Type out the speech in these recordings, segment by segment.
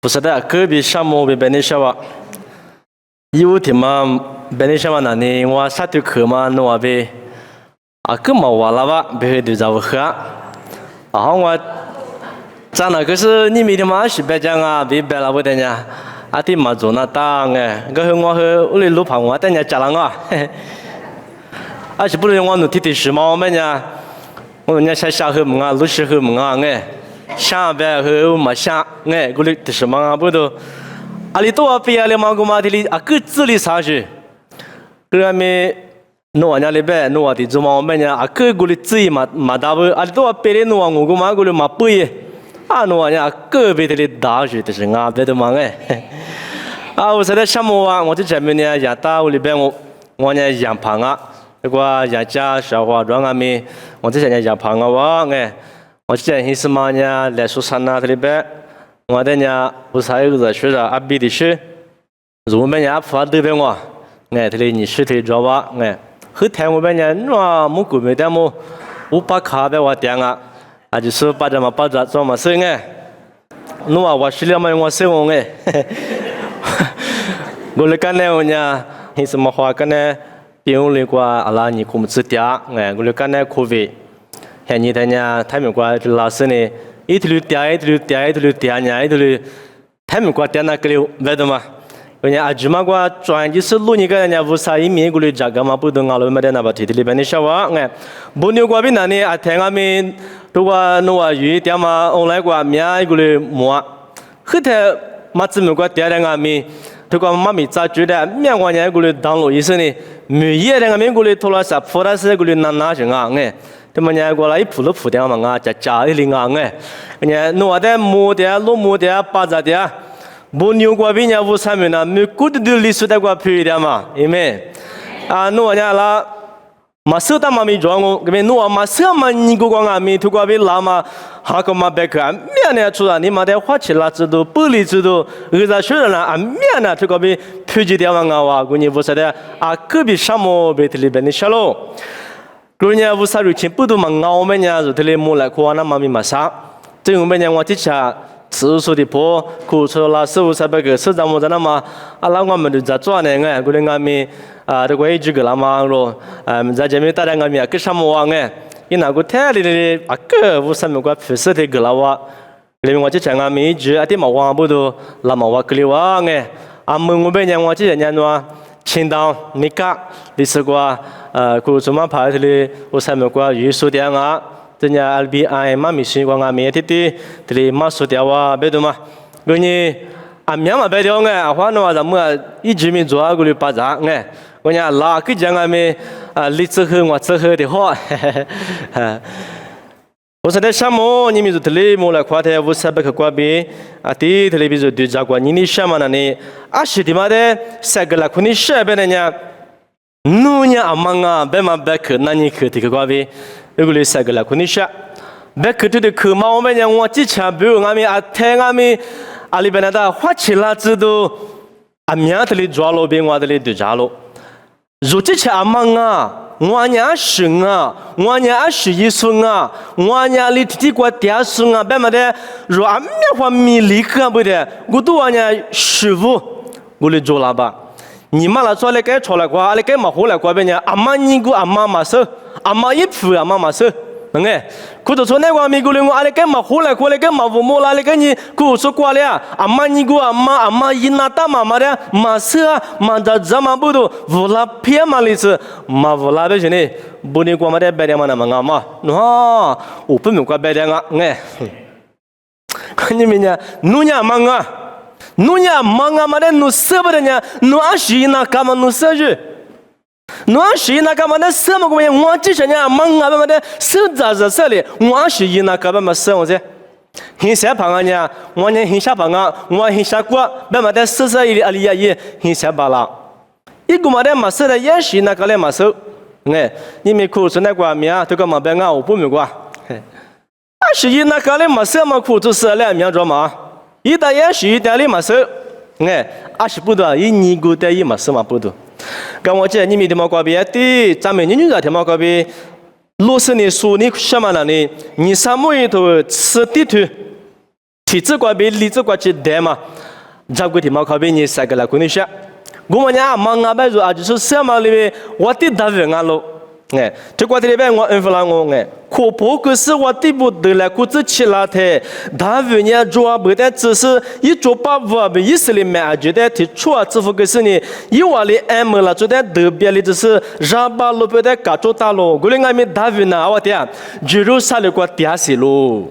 不是的，隔壁项目被你说话，有天嘛被你说话那里我杀掉客嘛弄啊呗，个嘛完了吧，别对着我喝，我咱那个是你明天嘛是别讲啊，别白了不得呢，天嘛做那当哎，个我和屋里路旁我等下加了我，是不是我弄提时髦么呢？我人家下河门啊，路是河门啊哎。下边和马下，过来的什么啊？不都？里多比里马古马的里各自里啥事？个me弄人家里边弄的做嘛，我们家各过来自己嘛打不？里多比里弄我古马过来嘛不耶？弄人家各别的里打事的是别的嘛我说的什么啊？我这前面呢，养大屋里边我呢养胖啊，那个养家小花装me，我这前呢养胖啊我之前是嘛呢，来说山那里边，我的呢不是还有个学着比的是，如果呢不得别我，这里你是的知道吧？后台我们呢，我木古没得么，我把卡被我点就是把这么把这做么事我是了嘛我是我我来干呢我呢，你什么话干呢？别用那个阿你控制掉，我来干呢可以。像你的呢，他们国老师呢，一头掉呢，他们国掉那个了，weet嘛？人家阿妈国专就是录你个人家无啥一面过来加个嘛，不懂阿拉没得那把提里边的小娃不牛国边那里听阿们如果弄语掉嘛，我来国面过来摸，后头嘛怎么国掉的阿们，这个妈咪咋觉得面国人过来当路医生呢？每夜的阿们过来拖拉啥，拖拉是过来拿什这么呢，过来一铺掉嘛加一零弄的木的、老木的、巴扎的，不牛过边呢，无啥么呢？没古的历史的过皮的嘛，因为弄呢啦，马手打嘛没装我，这边弄马手嘛你个光没透过边拉嘛，个嘛别看，面呢出来你嘛得花钱啦知道，玻璃知道，学人啦面呢透过边皮质的嘛过年不是的隔壁沙漠被里边的小喽。过年无啥事情，不都嘛我们呢，就这里木来过那嘛没嘛啥。这我们呢，我之前次数的破，库出了1500个，市长么在那嘛，那我们就在做呢过年我们这个一直个那嘛咯，在这边大家我们个什么因那个台里的个无啥么个平时的个那哇，里面我之前我们一直点嘛话不都那嘛话个里哇我们呢我之前呢青岛米卡，历史过古什么牌子里，我上面过艺术店这家 LBI 嘛米西过米这里嘛书店别的嘛，过年面嘛别的话呢咱们一直没做过里巴扎我呢拉个讲们历史和我之后的好，我说的什么？你们就这里莫来夸他500个瓜比这里比如对家国你什么呢？是的嘛的，3个lakh你什么呢？努呢阿别嘛别去那你去这个瓜比，如果你3个lakh你什，别去这去嘛我们呢我之前比如我们听我们里边的花钱啦知道面这里抓了边我这里对家了，如之前我呢是我呢是艺术我呢里提过电视别么的，若面话米里克不的，我都我呢师傅，我来做了吧。你妈来做来该做来过，来该嘛好来过别呢？阿妈你个阿妈嘛手，阿妈一副阿妈嘛手，可都说那个米个嘞，我来该嘛好来过来该嘛父母啦，来该你可说过了，阿妈你个阿妈一拿大妈妈的嘛手嘛的怎么不都无拉偏嘛里是嘛无拉的是呢？不你过嘛的白的嘛那么嘛，我不明过白的看你们呢，努呀忙努呀忙嘛的努舍不得呢，努是那干嘛努舍去？努是那干嘛的舍么个我之前呢忙嘛的舍咋舍哩？我是那干嘛舍我这？很小朋友呢，我呢很小朋友，我很小过，别嘛的舍一里也很小把啦。一个嘛的嘛舍的也是那个嘞嘛舍，你们苦是那个面，这个嘛别我不明过。是那个嘞嘛舍嘛苦就是两面着嘛。一打也是一点里嘛手，是不多，你个的一嘛手嘛不多。跟我讲，你们的嘛瓜边的，咱们女的嘛瓜边，罗斯呢说你什么了呢？你什么一头吃地图，体制关被理智关去带嘛，照顾的嘛靠被你三个来管理下。我们家忙啊，白做啊，就是什么里面我的单位啊喽。哎，这个里边我恩福了我哎，可不可是我的不得了，可是起来的，单位呢做不得，只是一做把我被意识里面啊，觉得提出啊，支付个是呢，一万里俺们了，做的特别的，就是让把路不得搞做大喽，过来俺们单位呢，我的，就如啥的个点死喽，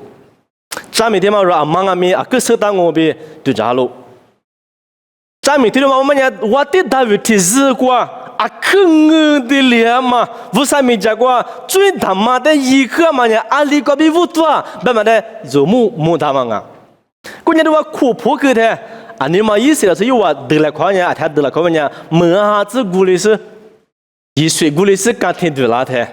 咱们的嘛说啊，忙俺们啊，可是当我被就咋喽，咱们的嘛我们呢，我的单位提示过。啊，可的了嘛！为啥没讲过？最他妈的一个嘛呢？阿里个比不多，慢慢的就木他们啊！关键的话苦破个的，啊你嘛意思了是有啊得了块呢，他得了块呢，没啥子鼓励是，一岁鼓励是刚听对了的。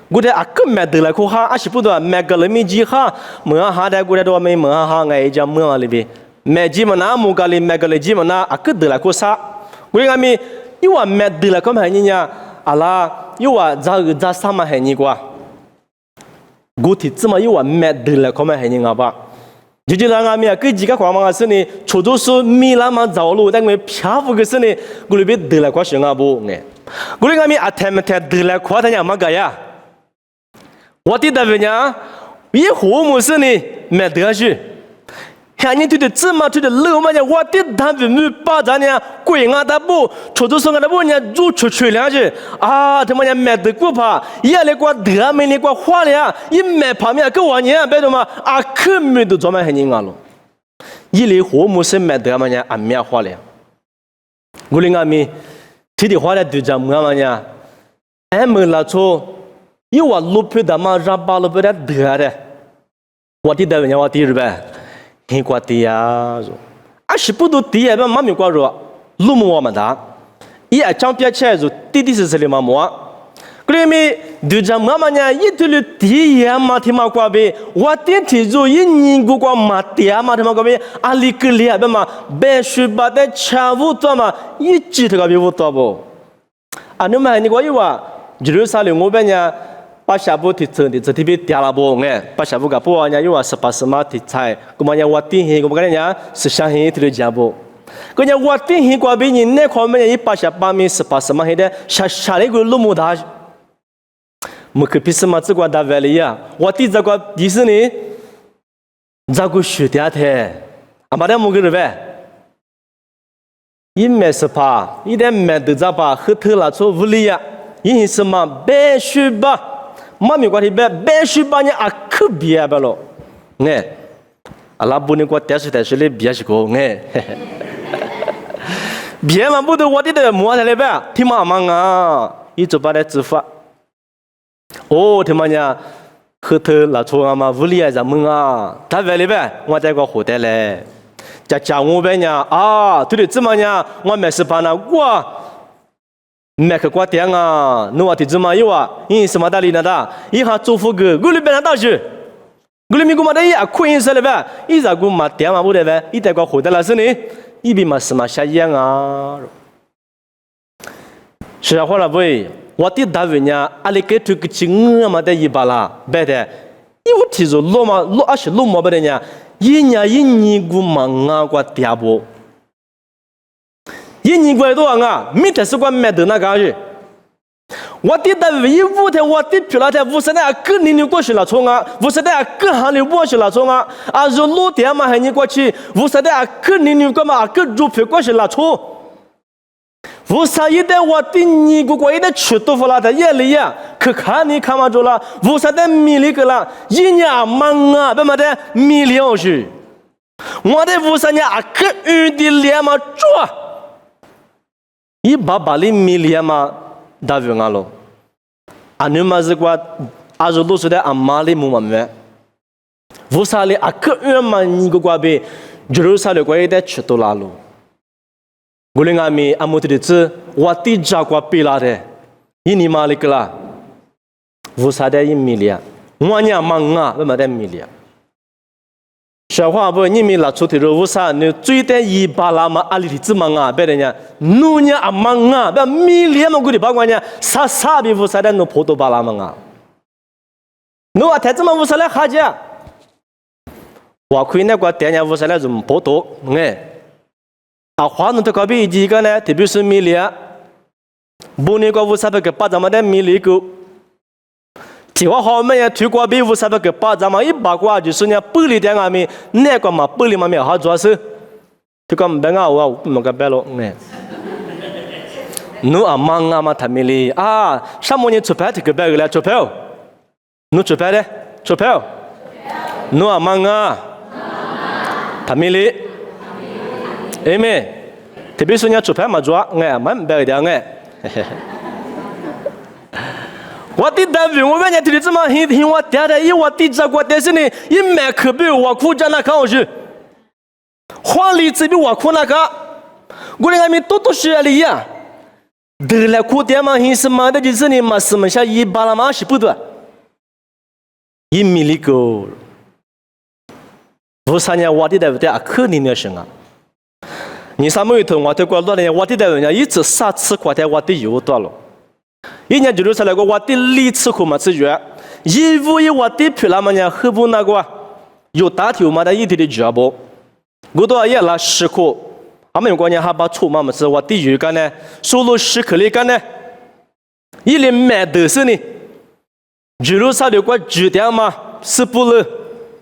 我的啊个没得了块哈，啊是不多，没个人没几哈，没哈的我的都没哈，哎讲没里边，没几么那木个里没个里几么那啊个得了块啥？我讲没。因为没得了，干嘛你呀？阿拉因为咋什么还你过？我提怎么因为没得了，干嘛还你阿爸？就让俺们啊，给几个话嘛是呢？出租车米那么走路，但我漂浮个是呢，我那边得了块什么不？哎，我那俺们啊，他们得了块他娘么个呀？我的单位呢，一户么是呢？没得去。看你对的这么对的老嘛呢？我的单位没把咱呢，贵俺的不，出租车俺的不呢，入出去了去啊！他妈呢没得过怕，也来过得没来过花了，一买旁边给我呢，别的嘛啊，可没都专门很人啊了，一来货么是买得嘛呢，啊没花了，我哩俺们提的花了对着么嘛呢？俺们那错，有我路皮的嘛，让把路皮的得的，我的单位呢，我第二呗。很挂地呀，啊是不都地呀？那妈咪挂着，路么我们打，一张别起来就滴滴是的嘛么？可里面就这妈妈呢，一对了地呀嘛，他妈挂呗，我电梯就一年过过嘛地呀嘛，他妈挂呗，阿里个里啊，别嘛，别说把的全部多嘛，一直这个别不多不？啊，你们你挂有啊？就是啥了？我边呢？把下部提成的这特别掉了不？哎，把下部个不呢？有啊18码题材，我们呢我定性，我们呢是相信这个家不？我呢我定性过比你那块面一88米18码黑的，下来个路么大？没可比什么这个大外里呀？我第这个迪士尼，这个学的的，阿妈的么个人呗？一没18，一点没得这把后头拉出屋里呀，因什么白学吧？妈咪关系白书把你啊可别吧咯，哎，阿拉不能过但是的别是个哎，别嘛不都我的摸下来呗，听妈妈啊，一直把它执法，哦，听妈呀，后头拉出阿妈屋里啊咱们啊，他外里呗，我在个后台嘞，家我呗呢啊，对的怎么呢？我没事办呢，我。没去过店啊，侬话的怎么有啊？因什么道理呢？的，一下祝福个，我里边到去，我里面我嘛的呀，可以说了呗，一在我嘛店嘛不得呗，一在个后头了是呢，一边嘛是嘛下样啊。实话了不？我的单位呢，阿里给这个金额嘛的一把啦，别的，因为提着路嘛，路是路嘛不的呢，一年我忙啊个店不。一年过多啊，每天是管买的那个去。我的单位五天，我的票那天50的更年过去了冲啊，50的更行里过去了冲啊，啊，如路店嘛还你过去，50的更年过嘛更入票过去了冲。50一的我的你过一的去多付了的夜里呀，可看你看嘛着了，50的米里个了，一年忙啊，别嘛的米里要去。我的50年啊更远的脸嘛做。一把里米里嘛，大约啊咯。啊，你们是过阿祖都说的阿妈里木嘛没？乌沙里阿克远嘛，你个过呗，就是沙里过一点吃多啦咯。我哩阿咪阿木的子，我地家过比拉的，一年嘛里个啦，乌沙的一米里啊，我娘忙啊，不嘛的米里啊。小话不，你们拉出去了，乌沙你最得一把拉嘛，阿里的子忙啊，别人家，奴娘阿忙啊，别米里嘛，我的把关呢，啥比乌沙的奴破多把拉忙啊，奴啊，太子嘛乌沙来哈家，我可以那个点样无啥那种不多哎，啊，华人的隔壁几个呢？特别是米利亚，不那个无啥个把咱们的米利个，提话好么呀？推过比无啥个把咱们一把过就是呢，不离点俺们那个嘛，不离嘛没好做事，这个没俺我没个白了哎。nu amang ama thamili samoni chupa thik ba gala chupao nu chupa de chupao nu amanga thamili amen tebi sunya chupa ma jwa nge man ba de nge wati davi wo nya ti zima hin wa tia de yi wati za kwa de sini yi me ke bi wa ku ja na kan ji hua li zi bi wa ku na ka gu le mi to shi ali ya得了苦点嘛，还是嘛的就是你嘛是么下一巴拉嘛是不对，一米里个，不是呢，我的代表可怜的生啊，你啥么一头我的过多呢，我的代表一直3次过的我的有多了，一年就是那个我的2次过嘛是月，一五一我的皮拉嘛呢，何不那个有大头嘛的一天的脚步，我都也拉10颗。俺们关键还把出嘛么子我地狱干呢，收入10克里干呢，一年买的是呢，比如啥的个酒店嘛，是不了，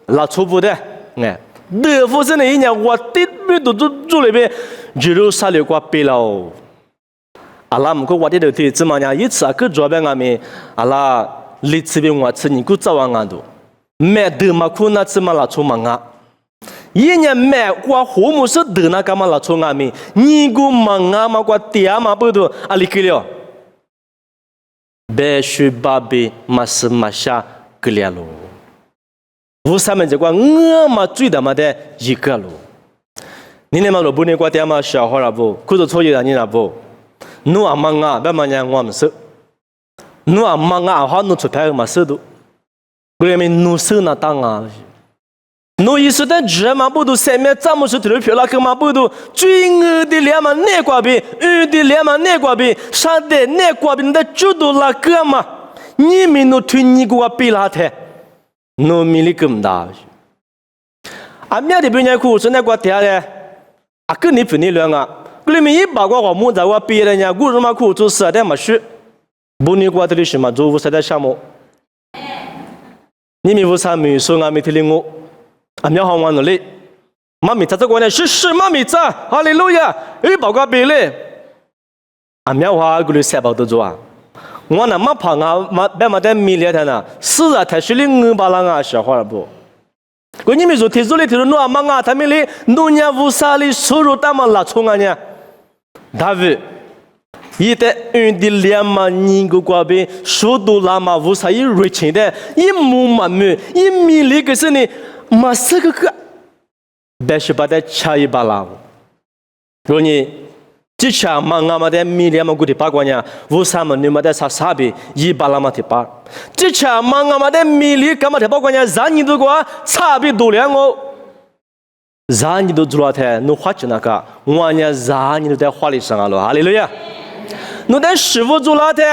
拉出不的，哎，德福是呢一年我的没都住那边，比如啥的个背了，阿拉们个我的头天怎么样？一次啊个左边俺们阿拉历次边我吃你个早晚俺都，买的嘛可那次嘛拉出嘛啊。一年买过父母是得那干嘛拉从俺们，你个忙啊嘛过爹嘛不都阿里去了，别说爸爸嘛是嘛下去了喽，无啥么子过我嘛最大嘛的一个喽，你那嘛罗不那过爹嘛小孩了不，可是错一点你那不，侬阿忙啊别嘛讲我们是，侬阿忙啊好侬出牌嘛是都，我们侬是那当啊。侬意思的这嘛不都上面咱们是头票了，干嘛不都最恶的两嘛那挂边，的两嘛那挂边，啥的那挂边的就都那个嘛，你们侬推你给我比拉的，侬米里更大。啊，面的别人哭是那个爹的，啊，跟你分你两啊，个里面一把我木在我别人家，古什么哭做实在嘛是，不你过的是嘛做实在项目，你们为啥没说俺没听领我？俺们好玩努力，妈咪在这关呢，是妈咪在，哈利路亚，一包个别嘞，俺们话个里三包都做啊，我那么胖啊，别嘛在米里头呢，是啊，他是领把郎啊，小伙不，我你们说提出来提出诺嘛啊，他们哩诺年无啥哩收入大嘛拉冲啊呢，大卫，一代的两嘛人个瓜边，速度拉嘛无啥一瑞钱的，一木嘛木，一米里个是呢。嘛是个，别是把它吃一把啦。如你只吃嘛俺们的米里嘛古的八卦呢，为啥么你们的啥比一把啦嘛的把？只吃嘛俺们的米里干嘛的八卦呢？让你都个差别多两哦，让你都做了的，侬花钱那个，我呢让你都在花里上了，哈利路亚。侬在师傅做了的，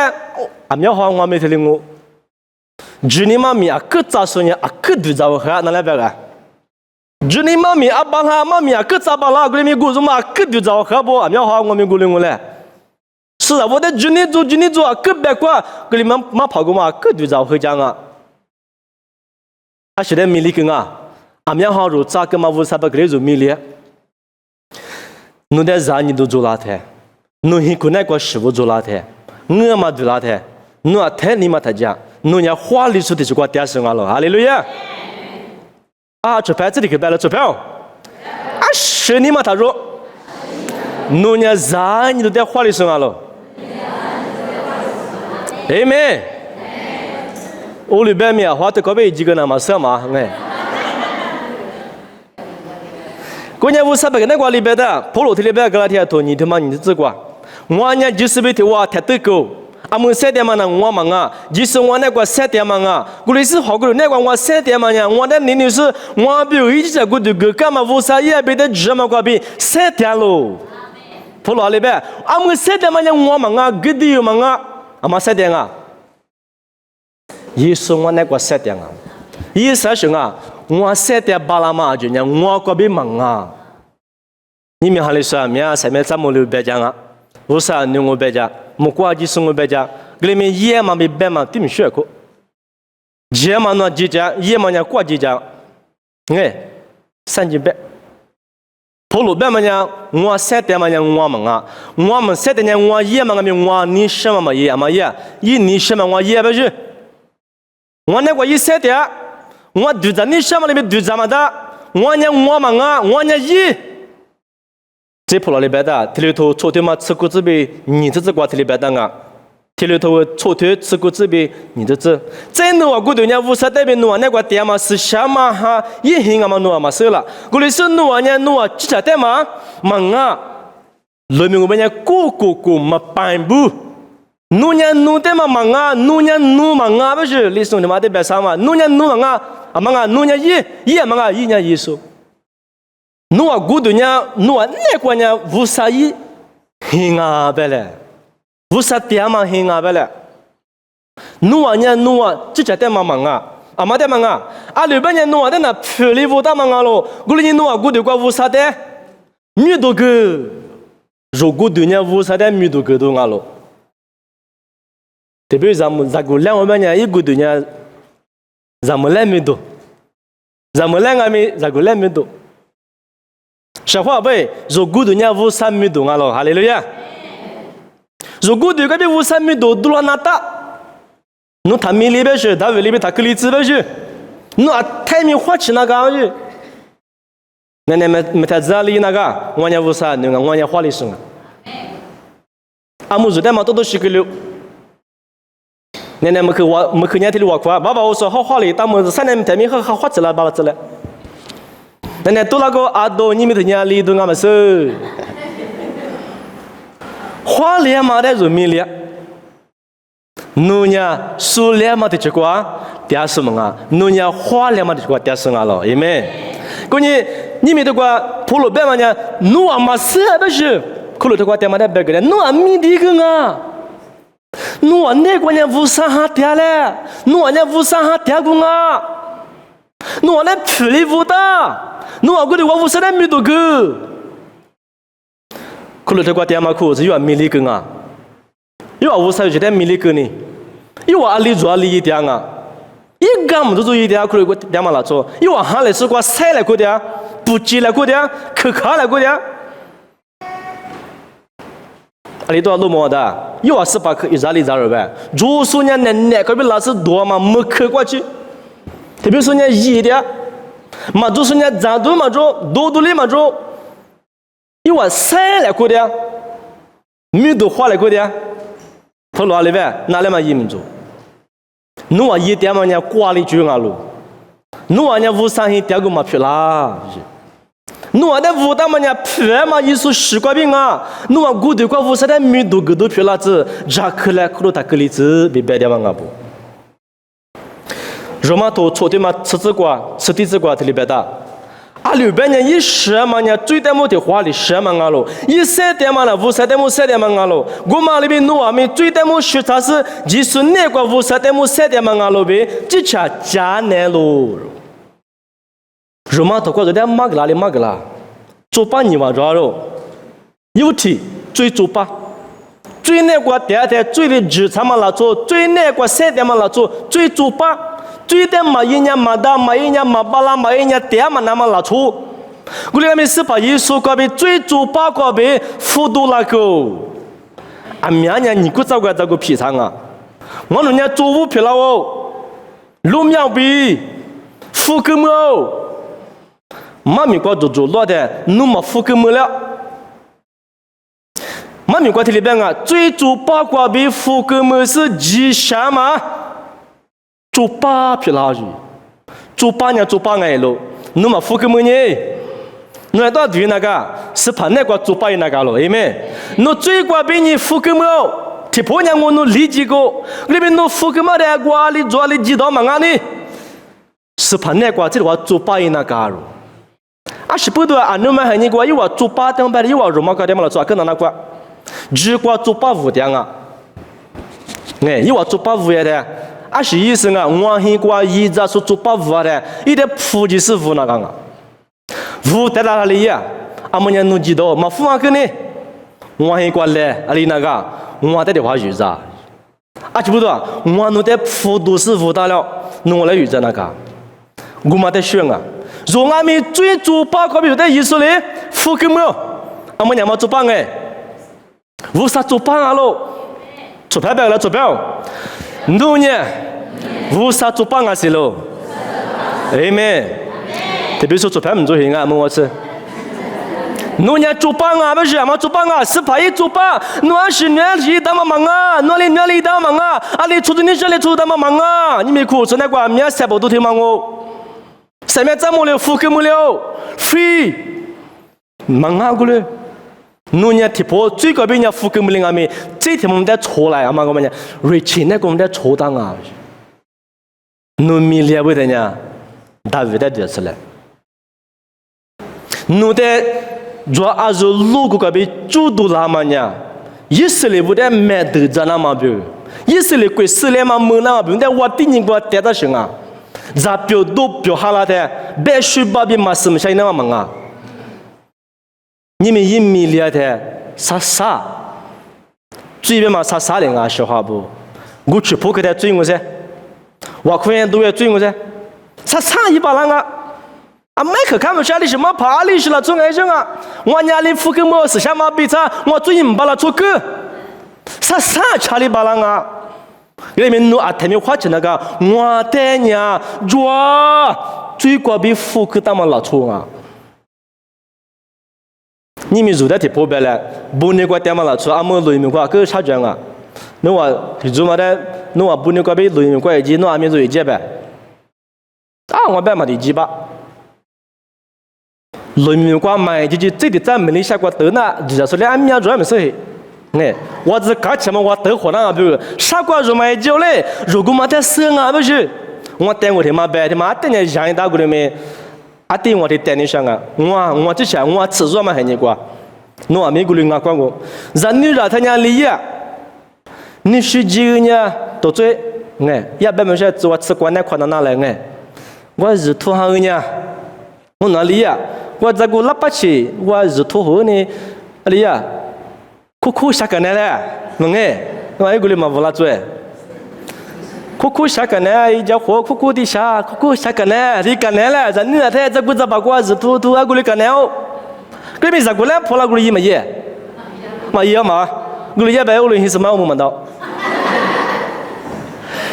俺们好我没听领我。Juni mami aku tasanya aku du jauh ha nala bega. Juni mami abang ha mami aku tabala gule mi guzu ma aku du jauh ha bo amya ha ngom mi gule ngule. 是啊，我的Juni做aku bekwa gule ma跑过嘛aku du jauh ha jang啊。啊是的米里根啊，amya ha ru za ke ma vu sa ba gule zu米里。nu de za ni du jula the. nu hi kunai kwa shivu jula the. Nge ma jula the. nu a the ni ma ta ja. 侬伢花里出的就给我点上了，哈利路亚！啊，出牌这里可摆了出票，啊，是你嘛？他说，侬伢啥你都在花里上了，哎妹，我里边面花的可别几个那么少嘛，哎，过年五300个那个里边的，普罗提里边个那天头你他妈你这个，我伢就是被他哇太得够。 amun sete mana ngwa manga jisu ngwa ne kwa sete manga gulisi hogulu ne kwa ngwa sete manga ngwa de nini su ngwa bi iji gudu gu kama vusa ye be de jama kwa bi sete lo polo ale be amun sete manga ngwa manga gidi manga ama sete nga jisu ngwa ne kwa sete nga yi sa shu nga 我塞点巴拉嘛就呢，我个别忙啊。你们还来说，明上面怎么留白讲啊？为啥你我白讲？木瓜鸡送我白讲，里面野嘛比白嘛顶学过，野嘛那几讲，野嘛呢瓜几讲，哎，3斤白。普罗白嘛呢，我塞点嘛呢我忙啊，我们塞点呢我野嘛个我你什么嘛野嘛野，你什么我野不是？我那个一塞点。我对着你什么里面对着嘛的，我忙啊，我一，这普拉里边的，这里头抽屉嘛吃果子呗，你这瓜这里边的啊，这里头抽屉吃果子呗，你这，在努啊，古对人无啥代表努啊，那个点嘛是什么哈，一行啊嘛努啊嘛收了，过来是努啊，几家店嘛，忙啊，里面我们个嘛办不。努的嘛忙啊，努忙啊，不是？你说你妈的别啥嘛？努忙啊，啊忙啊，努一忙啊，一年一数。努啊，古对呢，努啊，那个呢，无啥一，行啊，别嘞，无啥点嘛，行啊，别嘞。努啊，这家店嘛忙啊，啊嘛的忙啊，啊里边呢努啊的那普里无大忙啊喽，古里努啊，古对个无啥的，米多个，如果对呢无啥的米多个都啊喽。特别咱们两我们呢，一个对呢，咱们两米多，咱们两个米，咱个2米多。实话呗，如果对呢5-3米多啊喽，哈利路亚。如果对个比5-3米多，多了那大，侬他米里边是，他胃里边他克里兹边是，侬啊太米花起那个去，那没他家里那个，我呢5-3，那个我呢花里生啊。阿姆做的嘛，多是个溜。那没去年天里我夸，爸爸我说好花里，但么3年天米好花起来巴拉起来。那多那个阿多你们的年里都俺们是，花里嘛的人民里，奴呢树里嘛的这个点什么啊？奴呢花里嘛的这个点什么了？因为，关于你们这个普罗边嘛呢，奴啊嘛是不是？可能这个点嘛的别个的，奴啊米的个啊。努啊，那个人无啥哈点嘞，努啊，人无啥哈点过啊，努啊，人处理不到，努啊，我的我无啥人没多个，可能这个点嘛，可是有米里根啊，有无啥就点米里根呢，有阿里做阿里一点啊，一个么都做一点，可能个点嘛来做，有哈来是个菜来个点，不鸡来个点，可卡来个点。阿里多少路么的？有28克意大利杂肉呗。如说呢，那个比老是多嘛，没克过去。特别说呢，一点，嘛就是呢，咱都嘛做，多里嘛做，有3来过的，米都花来过的，跑哪里呗？哪里嘛一民做？侬啊一点嘛呢，挂里就俺路，侬啊呢无三天点个嘛皮啦。侬啊，那武大嘛呢？皮嘛，一说西瓜饼啊！侬啊，古代瓜武啥的米多个都皮辣子，扎克来克罗塔克里子，别别的嘛不。罗马头抽的嘛，吃子瓜，吃地子瓜，这里边的。啊，里边呢，一10嘛呢，最点么的花里10嘛啊喽，一3点嘛了，5-3点么3点嘛啊喽。我嘛里边侬啊咪最点么学啥是，即使那个5-3点么3点嘛啊喽呗，这下加难喽。罗马头瓜子点马格拉，做把你往着喽，有题最做把，最那个点最的日常嘛来做，最那个3点嘛来做，最做把，最点嘛一年嘛大，嘛一年嘛巴拉，嘛一年点嘛那么来做，我们是把耶稣个别最做把个别辅导那个，啊明年你给找个皮长啊，我人家做不皮了哦，路苗比，副根哦。妈咪瓜做落的，侬嘛付根没了。妈咪瓜这里边啊，最做八卦比付根没是几啥嘛？做八皮拉去，做八年做8年了，侬嘛付根没呢？侬到对那个是怕那个做八那个了，因为侬最瓜比你付根没，提婆娘我侬理解过，里边侬付根没的瓜里做里几道嘛啊呢？是怕那个这个做八那个了。啊，是不多啊！侬们还你过，又话做8点半的，又话罗马搞点嘛了做，跟哪个？只过做8-5点啊！哎，又话做8-5点的，是意思啊，我很过一直说做把握的，一点普及是无那个啊，无在哪里呀？阿么人弄知道，嘛富啊个呢？我很过来，阿里那个，我在的话语着，啊，知不道？我弄的普都是无大了，弄来语着那个，我嘛在选啊。若俺们最做把个比如在意思嘞，富个没有？阿么人嘛做把哎，无啥做把啊喽？做牌白了做表，弄呢？无啥做把啊是喽？哎咩？特别说做牌唔做行啊，么我吃。侬家做帮啊，不是嘛？做帮啊，是怕一做帮，侬是哪里当忙啊？哪里当忙啊？啊，你出去你这里出当忙啊？你没哭，是那个面三百多天忙哦，上面怎么了？付给么了？飞忙啊过来，侬家贴破最高边人付给么了？阿妹，这天我们在错来啊嘛，我们讲瑞奇那个我们在错当啊，侬米了不得呢？大卫在这出来，侬在。若阿是路过个被主导拉嘛呢？以色列不得买得着那么标，以色列贵死了嘛没那么标，但我第一个带到什啊？咱标都标下来的，别说把别嘛什么像那么忙啊？你们一米里的啥？最边嘛啥的啊？说话不？我去扑克的追我噻，我可能都要追我噻，啥一把人啊？啊，麦克看不下你什么爬里去了，做癌症啊！我家里付给我是什么比赛？我最近把它做个，啥查理巴郎啊？里面弄啊，他们花钱那个，我的娘，哇，最高比付给他们老错啊！你们住在地坡边了，不那个他们老错，阿么里面个个差价啊？侬话做嘛的？侬话不那个比里面个一级，侬阿面做一级呗？啊，我别嘛的几把。里面瓜买就是这里在门里下过得那，就是说俺们家专门是，哎，我只搞起嘛，我得火那比如啥瓜肉买酒嘞，如果嘛在生啊不是，我带我的嘛白的嘛，带你养一大锅里面，啊对我的带你上啊，我之前我吃肉嘛很你瓜，侬阿没过来我管我，人女人她家里呀，你是几个呢？都追，哎，也别没说只我吃过那块到哪来哎，我是土行的呢，我哪里呀？我这个喇叭去，我是土豪呢，阿里呀，苦啥个呢嘞？侬哎，我一个里嘛不拉做哎，苦啥个呢？一家伙苦的啥？苦啥个呢？你干呢嘞？人家他这个这把瓜是土阿个里干呢哦，这边啥个嘞？破了个里嘛耶，嘛耶嘛，个里也白我里是嘛我们到，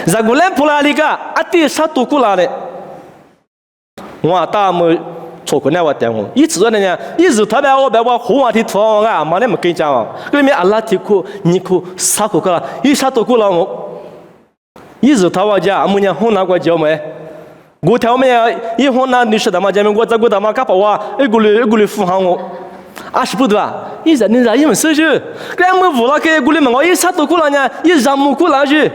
啥个嘞破了里个？阿弟啥都过来的，我大么？错过那我点我，一直说呢，一直特别我别我红啊的图啊，马上没跟讲哦，里面阿拉提库尼库啥库个，一啥都过了我，一直他我家阿母娘红那个叫没，我条没一红那女士他妈家面我这个他妈干跑啊，一个里扶上我，20不多啊，一人你因为收入，俺们无了给一个里嘛，我一啥都过了呢，一让木过了去。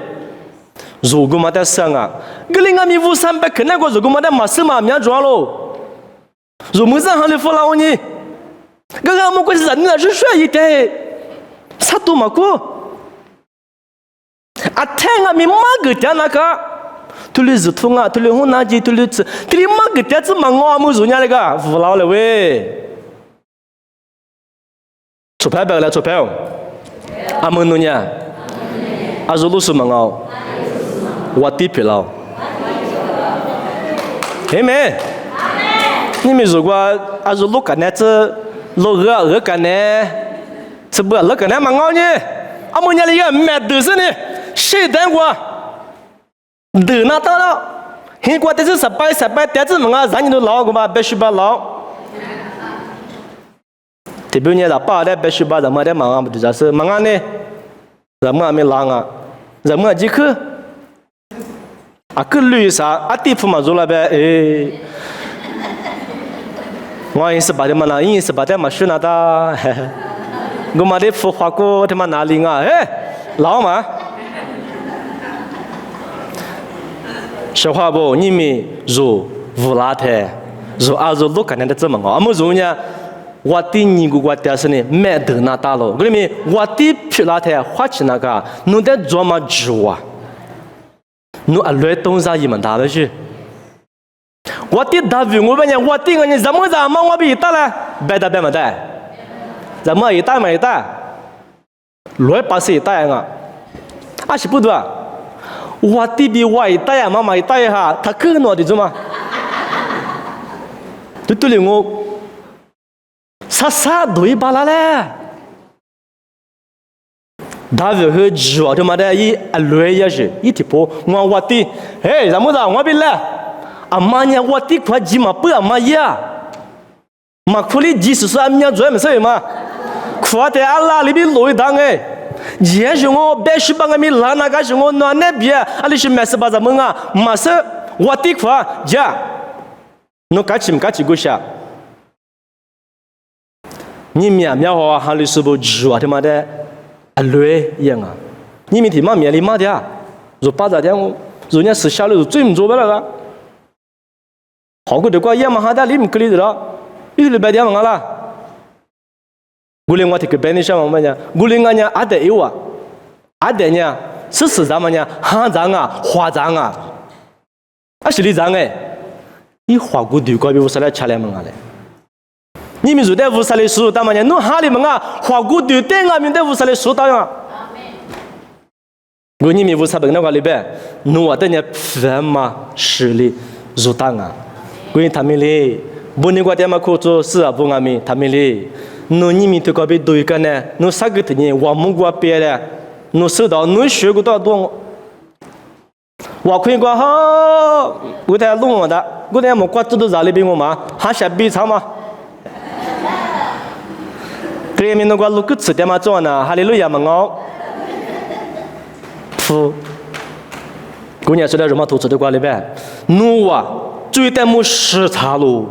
如果嘛在生啊，个里俺们500-300可那个如果嘛在马上嘛面装喽。如木上行的扶老呢，刚刚我们过是人呢，是说一点，啥都没过。啊，听俺们马个点那个，都是日头啊，都是红拿鸡，都是吃，都是马个点子嘛，我们人家那个扶老了喂。出牌白了，出牌哦。阿门侬呢？阿如路是嘛哦，我地皮了。嘿没？你们如果阿是录干呢，这录鹅干呢，是不录干呢蛮好呢？阿么家里个买都是呢，谁当过？都拿到了，现在这是18点子嘛，咱都老个嘛，必须把老。特别呢，把的必须把咱们的忙啊，不就是忙啊呢？咱们还没忙啊，咱们几个啊，个绿啥啊，地铺嘛做了呗，哎。我也是把他们拿，也是把他们选了的。我们的孵化过他们哪里啊？哎，老嘛，说话不？你们如乌拉特，如阿如路干的怎么个？阿么如呢？我的尼古我的是呢，买得那大了。里面我的皮拉特花起那个，弄得做么煮啊？努阿来东沙伊们打的是。我的大鱼我问你，我的你怎么咋么我比大了？别打别么打，怎么一打没打？来把谁打呀？啊是不对啊？我的比我一打呀，妈妈一打哈，他更多的做嘛？对了我，啥对巴拉嘞？大鱼和鱼啊，他妈的一来也是，一提破我的，嘿，怎么咋我比了？Amanya wati kwa jima pe amaya makuli jisu sa amnya joe mse ma kwa te Allah libi loi dange je jongo be shibanga mi lana ga jongo no ne bia ali shi mese baza menga masa wati kwa ja no kachim kachi gosha ni mia mia ho ha li subo jua de ma de alwe yanga ni mi ti ma mia li ma dia zo pa za dia zo nya se sha lo zo im zo ba la ga好过的过也嘛哈达里唔可以的了，一直白点嘛啦。古灵我提个白你什么呀？古灵俺呀阿得有啊，阿得呢是咱们呢汉藏啊、华藏啊，啊是里藏哎，一华古对过比乌萨来吃来么嘞？你们说的乌萨来说他们呢，侬哈里么啊？华古对对俺们的乌萨来说到呀。我你们乌萨本那个里边，侬我的呢什么实力做到啊？Kui tamili, buni kwa tiama kuto sa bungami tamili. No nimi to kabe doi kana, no sagut ni wa mungwa pera, no soda no shue go da dong. Wa kui kwa ha, go da long da, go da mo kwa tu za le bi mo ma, ha sha bi cha ma. Kre mi no kwa lu ku tsu tiama zo na, hallelujah ma ngao. Fu. 姑娘说的什么投资的管理呗？努啊！最得么视察喽，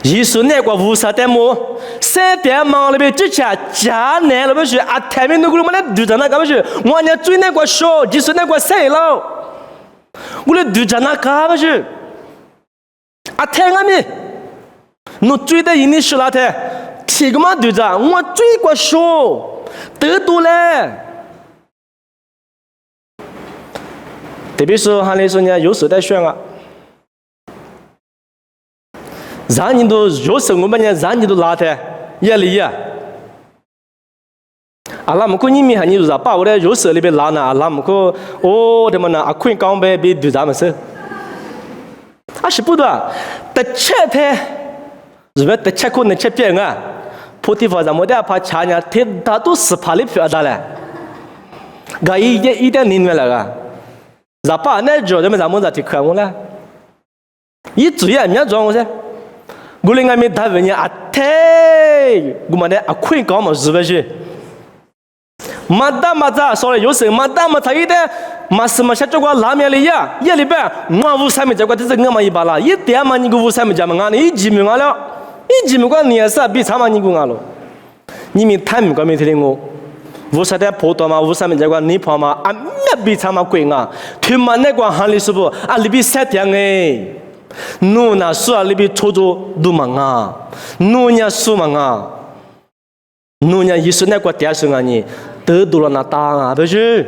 一说那个无啥得么，三点忙了呗，之前家难了不是啊？台面那个么那队长那干不是？我呢最那个少，一说那个谁了？我那队长那干不是？啊台俺们，侬最得印尼是哪台？提个嘛队长，我最个少，得多嘞。特别是哈里说呢，有时在选啊，让你都有时我们呢，让你都拉的也里呀。阿拉姆可你们还你说把我的有时里边拉呢，阿拉姆可哦他们呢，阿坤刚被被队长们是，啊是不对，的切的，是不的切可能切变啊，菩提法咱们的怕查呢，他都是怕里皮阿达嘞，个一点零没了个。咋把那做的么？咱们咋去看我呢？一注意啊，没装我噻。我另外面他问你啊，太，我们的啊，快搞嘛，是不是？马达马扎，说了有时马达马扎一点，马什么下这个拉面里呀，夜里边我五三米这个这是我们一把啦，一点嘛你个五三米家嘛俺一几米俺了，一几米个你是比他嘛你个俺了，你们谈没个没听我。乌萨的普通嘛，乌萨米这个尼泊嘛，啊没比他们贵啊。他们那个行里是不啊？里边7天哎，侬那说啊里边出租都忙啊，侬那说忙啊，侬那意思那个电视啊你得多了那大啊，不是？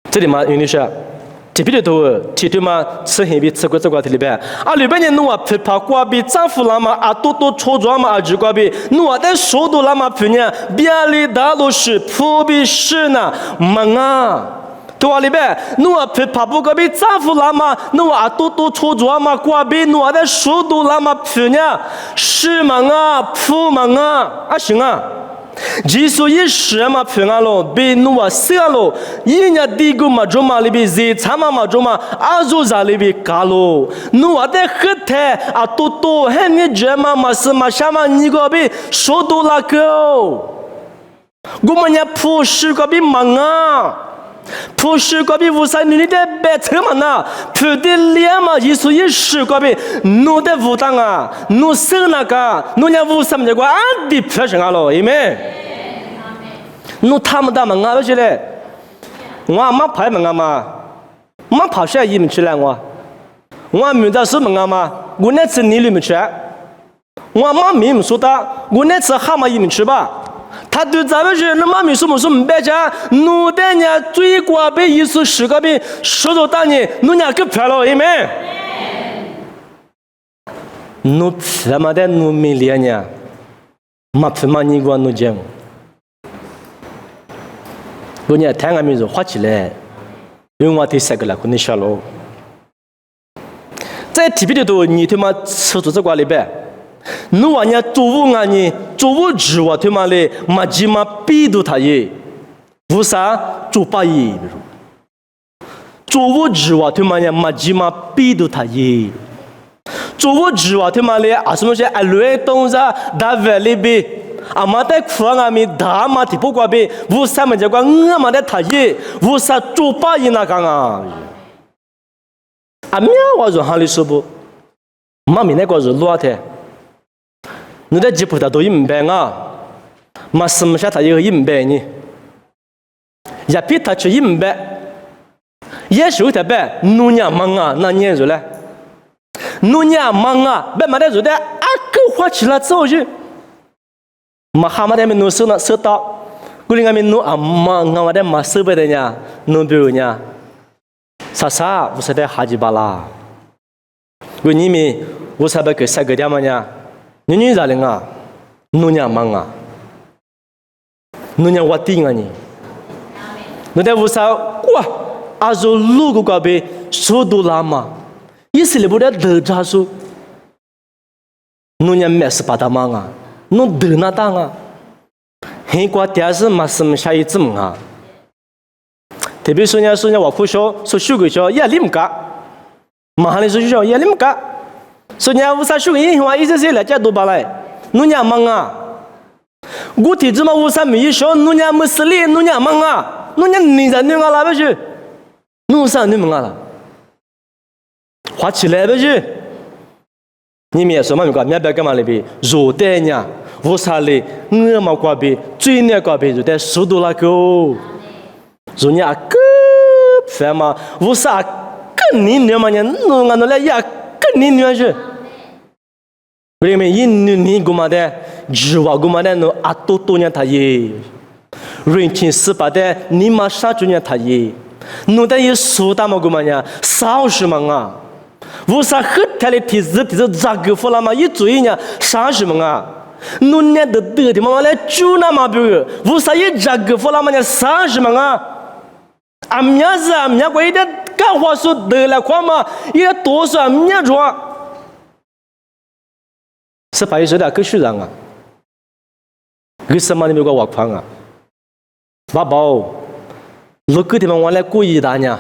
这里嘛，有你说。这边的头，提头嘛，吃黑比吃过这个里边，啊里边呢，侬啊批发过比丈夫那么啊多多出装嘛啊就过比，侬啊在速度那么平呢，边里大都是普比是呢，忙啊，对吧里边，侬啊批发不过比丈夫那么，侬啊多多出装嘛过比，侬啊在速度那么平呢，是忙啊，普忙啊，啊行啊。即所以是嘛平安咯，被努啊死咯，一年地个嘛中嘛里边热参嘛中嘛，阿祖在里边搞咯，努啊在后台啊多多很你这嘛是嘛什么你个边说多那个，我们也普世个边忙啊。普世个比无三女的白车嘛呐，普的脸嘛，一说一是个比奴的无当啊，奴生那个，奴家无三这个安的普生啊咯，因为奴他们们啊，就是嘞，我妈拍们啊嘛，妈跑下一们去了我没得什么啊嘛，我那次你里面去，我妈没说的，我那次蛤蟆一们去吧。他对咱们是那妈咪说么说没白讲，奴的呢最过被一次十个被说到当年，奴伢个漂亮，没？奴漂嘛的奴没脸呢，嘛漂嘛你过奴讲，我呢听俺们说花起来，因为我第三个了，可能小喽。在体皮里头，你他妈吃住这块里边。侬话人作物啊你作物植物他妈嘞嘛鸡嘛逼都他耶为啥做把耶作物植物他妈呢嘛鸡嘛逼都他耶作物植物他妈嘞啊什么些啊乱东西大外里边啊嘛在苦啊咪大嘛的不过边为啥么这个我嘛在他耶为啥做把耶那个啊啊喵我说哈里说不嘛咪那个是乱的你在吉普他都一明白啊，嘛什么下他也一明白呢？也比他去一明白，也许他白努伢忙啊，那年做嘞，努伢忙啊，白嘛的做的啊，够花起来走去，嘛哈嘛的没努手呢手到，古里俺们努啊忙啊，我的嘛手背的呢，努比如呢，啥我说的哈几巴拉，我你们我啥不给三个点嘛呢？你咋了啊？侬娘忙啊？侬娘我顶啊你？侬在屋上哇，阿说路过个边手都拉嘛，意思里不得得着说，侬娘没事把他忙啊，侬得那当啊，很过电视嘛什么下一怎么啊？特别说人我苦笑，说修个笑也领个，马上来说笑也领个。说人家为啥说英话？一直是来家多巴来，侬娘忙啊！我提子嘛为啥没说？侬娘没事哩，侬娘忙啊！侬娘你在弄啊啦不是？侬啥你忙啊啦？花起来不是？你们也说嘛，你讲你不要干嘛哩呗？热带呢？为啥哩？我嘛过呗，最难过呗，就在速度那个，人家个烦嘛？为啥跟你娘嘛呢？侬俺那来也跟你娘去？为什么你姑妈的，日娃姑妈的，侬阿多年他耶，人情世故的，你妈30年他耶，侬的也苏大嘛姑妈呢，30万啊，为啥后台的提子咋个付了嘛？一注意呢，30万啊，侬呢得的妈妈来住那嘛不？为啥一咋个付了嘛呢？30万啊，俺们家是俺们家过一点干活说得了快嘛，也多少俺们家装。是把一说的更虚然啊！为什么你没个挖矿啊？爸宝，如果地方我来故意的呢，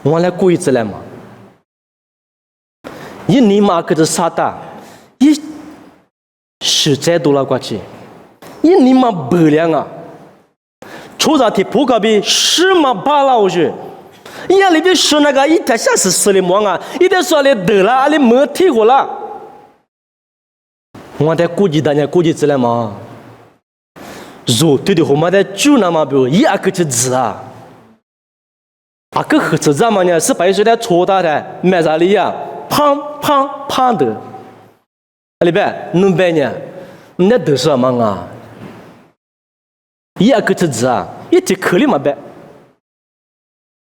我来故意之类嘛。一年嘛可是啥的，一实在多了过去，一年嘛不良啊！出着题不搞比什么巴拉我去，眼里边说那个一天下是死的忙啊，一天说的得了，阿里没体过了。我在估计大家估计之类嘛，肉对的，我们在就那么比一阿个去吃啊，阿个喝吃怎么呢？是白水的搓大的，买啥哩呀？胖的，里边弄白呢，那都是什么啊？一阿个去吃啊，一提口里嘛白，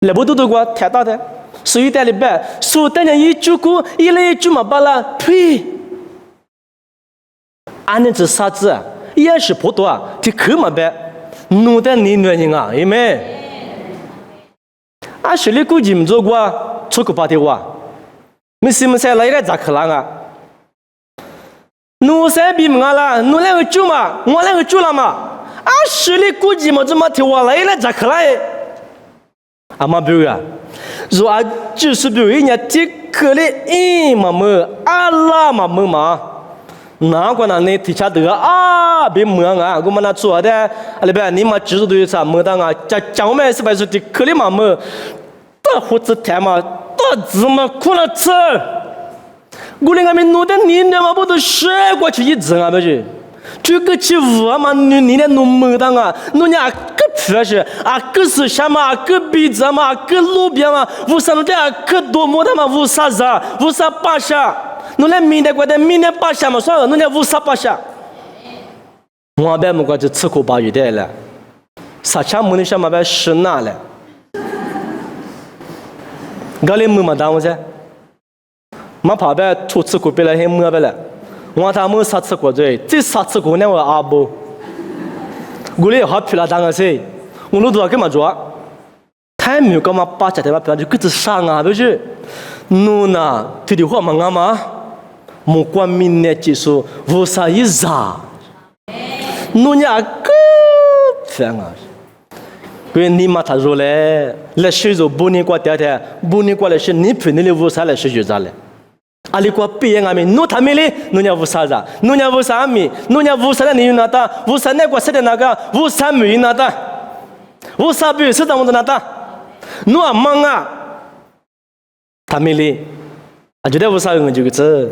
来不都过太大的，所以在里边，所以大家一句过，一来一句嘛，把啦呸。俺那只啥子啊？也是不多啊，这可嘛呗，弄得你女人啊，有没？俺手里估计没做过，出个八条话，没什么事来个咋可能啊？弄啥比么啦？弄两个酒嘛，我两个酒了嘛？俺手里估计没这么条话来了咋可能？俺妈比如啊，说俺就是比如人家这可怜，嘛么，阿拉嘛么嘛。哪个那提下得啊？别摸啊！我们那做的，里边你妈知道都有啥摸当啊？讲我们是不是的？可里嘛摸，大胡子甜嘛，大字嘛苦了吃。我连俺们弄的你那嘛不都甩过去一整啊？不是？这个起雾啊嘛，你那弄摸当啊？弄伢个屁是啊？个是啥嘛？个鼻子嘛？个路边嘛？为啥弄的啊？个多么的嘛？为啥子啊？为啥把下？侬来明天过的明天把下嘛，算了，侬来乌啥把下？我别么个就吃苦把鱼带了，啥钱没你想嘛别是哪了？我哩没嘛当我噻，嘛怕别出吃苦别来还没别了，我他没啥吃苦嘴，这啥吃苦呢我阿不，我哩好皮拉当个噻，我路多干嘛做？太没有干嘛把家的嘛不要就各自上啊，不是？侬呐，对的话嘛干嘛？莫管明年技术无啥意思啊，侬呀个烦啊！所以你嘛他说嘞，来学着不你过爹爹，不你过来是你陪你的无啥来学就咋嘞？阿里过毕业阿米，侬他们嘞，侬呀无啥子？侬呀无啥米？侬呀无啥的你有哪哒？无啥那个谁的那个？无啥没有哪哒？无啥比是怎么的哪哒？侬啊忙啊，他们嘞，啊觉得无啥用就个这。